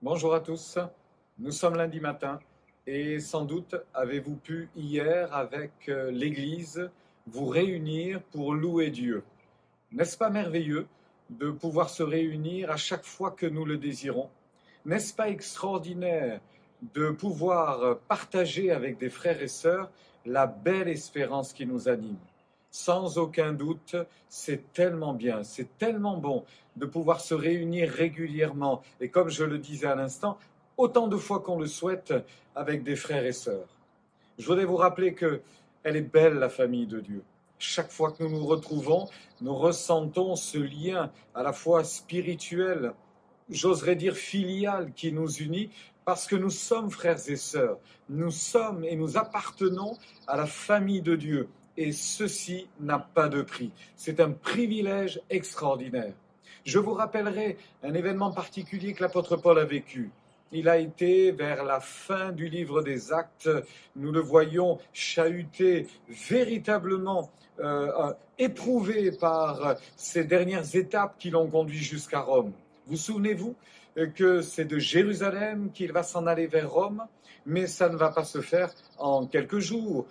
Bonjour à tous, nous sommes lundi matin et sans doute avez-vous pu hier avec l'Église vous réunir pour louer Dieu. N'est-ce pas merveilleux de pouvoir se réunir à chaque fois que nous le désirons? N'est-ce pas extraordinaire de pouvoir partager avec des frères et sœurs la belle espérance qui nous anime? Sans aucun doute, c'est tellement bien, c'est tellement bon de pouvoir se réunir régulièrement et comme je le disais à l'instant, autant de fois qu'on le souhaite avec des frères et sœurs. Je voudrais vous rappeler que elle est belle la famille de Dieu. Chaque fois que nous nous retrouvons, nous ressentons ce lien à la fois spirituel, j'oserais dire filial, qui nous unit parce que nous sommes frères et sœurs. Nous sommes et nous appartenons à la famille de Dieu. Et ceci n'a pas de prix. C'est un privilège extraordinaire. Je vous rappellerai un événement particulier que l'apôtre Paul a vécu. Il a été vers la fin du livre des Actes, nous le voyons chahuté, véritablement éprouvé par ces dernières étapes qui l'ont conduit jusqu'à Rome. Vous souvenez-vous que c'est de Jérusalem qu'il va s'en aller vers Rome, mais ça ne va pas se faire en quelques jours,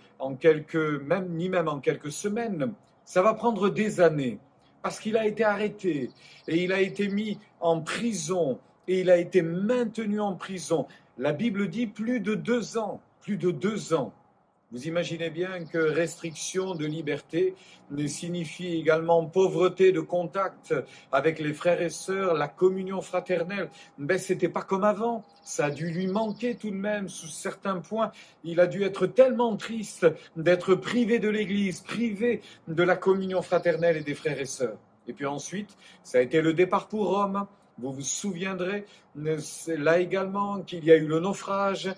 ni même en quelques semaines. Ça va prendre des années, parce qu'il a été arrêté et il a été mis en prison et il a été maintenu en prison. La Bible dit plus de 2 ans, plus de 2 ans. Vous imaginez bien que restriction de liberté signifie également pauvreté de contact avec les frères et sœurs, la communion fraternelle. Ben, c'était pas comme avant. Ça a dû lui manquer tout de même sous certains points. Il a dû être tellement triste d'être privé de l'Église, privé de la communion fraternelle et des frères et sœurs. Et puis ensuite, ça a été le départ pour Rome. Vous vous souviendrez, là également, qu'il y a eu le naufrage,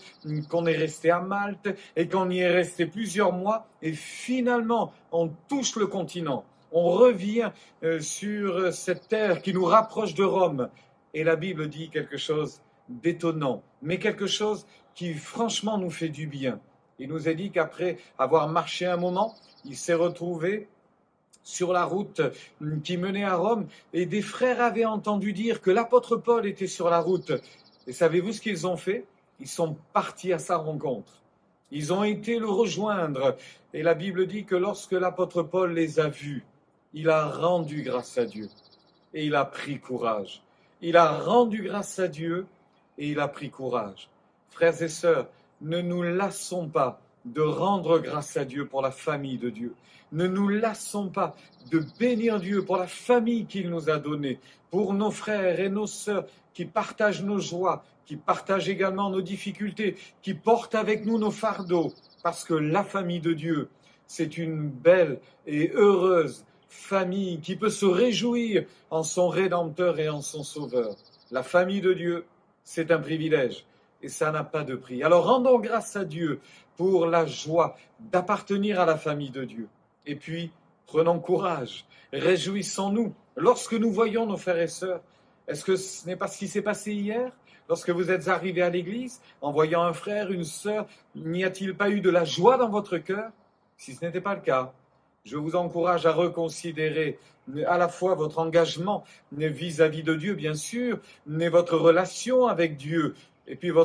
qu'on est resté à Malte et qu'on y est resté plusieurs mois. Et finalement, on touche le continent. On revient sur cette terre qui nous rapproche de Rome. Et la Bible dit quelque chose d'étonnant, mais quelque chose qui franchement nous fait du bien. Il nous est dit qu'après avoir marché un moment, il s'est retrouvé sur la route qui menait à Rome, et des frères avaient entendu dire que l'apôtre Paul était sur la route. Et savez-vous ce qu'ils ont fait? Ils sont partis à sa rencontre. Ils ont été le rejoindre. Et la Bible dit que lorsque l'apôtre Paul les a vus, il a rendu grâce à Dieu. Et il a pris courage. Il a rendu grâce à Dieu et il a pris courage. Frères et sœurs, ne nous lassons pas de rendre grâce à Dieu pour la famille de Dieu. Ne nous lassons pas de bénir Dieu pour la famille qu'il nous a donnée, pour nos frères et nos sœurs qui partagent nos joies, qui partagent également nos difficultés, qui portent avec nous nos fardeaux, parce que la famille de Dieu, c'est une belle et heureuse famille qui peut se réjouir en son Rédempteur et en son Sauveur. La famille de Dieu, c'est un privilège et ça n'a pas de prix. Alors rendons grâce à Dieu pour la joie d'appartenir à la famille de Dieu. Et puis, prenons courage, réjouissons-nous lorsque nous voyons nos frères et sœurs. Est-ce que ce n'est pas ce qui s'est passé hier? Lorsque vous êtes arrivés à l'église, en voyant un frère, une sœur, n'y a-t-il pas eu de la joie dans votre cœur? Si ce n'était pas le cas, je vous encourage à reconsidérer à la fois votre engagement vis-à-vis de Dieu, bien sûr, mais votre relation avec Dieu, et puis vos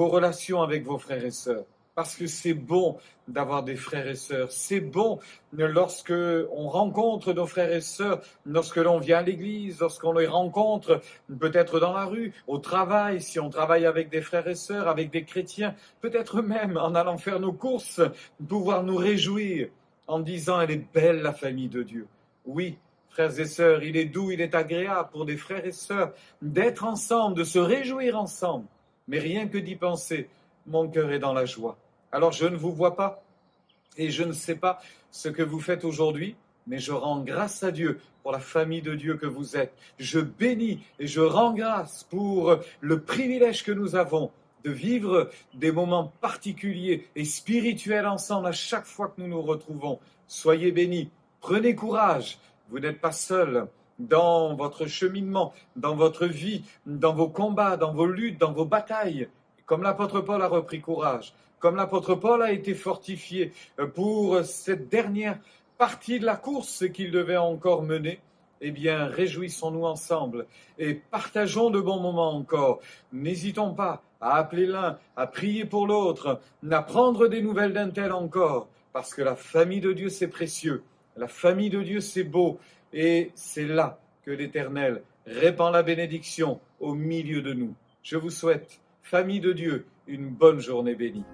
relations avec vos frères et sœurs. Parce que c'est bon d'avoir des frères et sœurs. C'est bon lorsque on rencontre nos frères et sœurs, lorsque l'on vient à l'église, lorsqu'on les rencontre peut-être dans la rue, au travail, si on travaille avec des frères et sœurs, avec des chrétiens, peut-être même en allant faire nos courses, pouvoir nous réjouir en disant « elle est belle la famille de Dieu ». Oui, frères et sœurs, il est doux, il est agréable pour des frères et sœurs d'être ensemble, de se réjouir ensemble. Mais rien que d'y penser, mon cœur est dans la joie. Alors je ne vous vois pas et je ne sais pas ce que vous faites aujourd'hui, mais je rends grâce à Dieu pour la famille de Dieu que vous êtes. Je bénis et je rends grâce pour le privilège que nous avons de vivre des moments particuliers et spirituels ensemble à chaque fois que nous nous retrouvons. Soyez bénis, prenez courage, vous n'êtes pas seuls dans votre cheminement, dans votre vie, dans vos combats, dans vos luttes, dans vos batailles. Comme l'apôtre Paul a repris courage, comme l'apôtre Paul a été fortifié pour cette dernière partie de la course qu'il devait encore mener, Eh bien, réjouissons-nous ensemble et partageons de bons moments encore. N'hésitons pas à appeler l'un, à prier pour l'autre, à prendre des nouvelles d'un tel encore, parce que la famille de Dieu, c'est précieux. La famille de Dieu, c'est beau. Et c'est là que l'Éternel répand la bénédiction au milieu de nous. Je vous souhaite, famille de Dieu, une bonne journée bénie.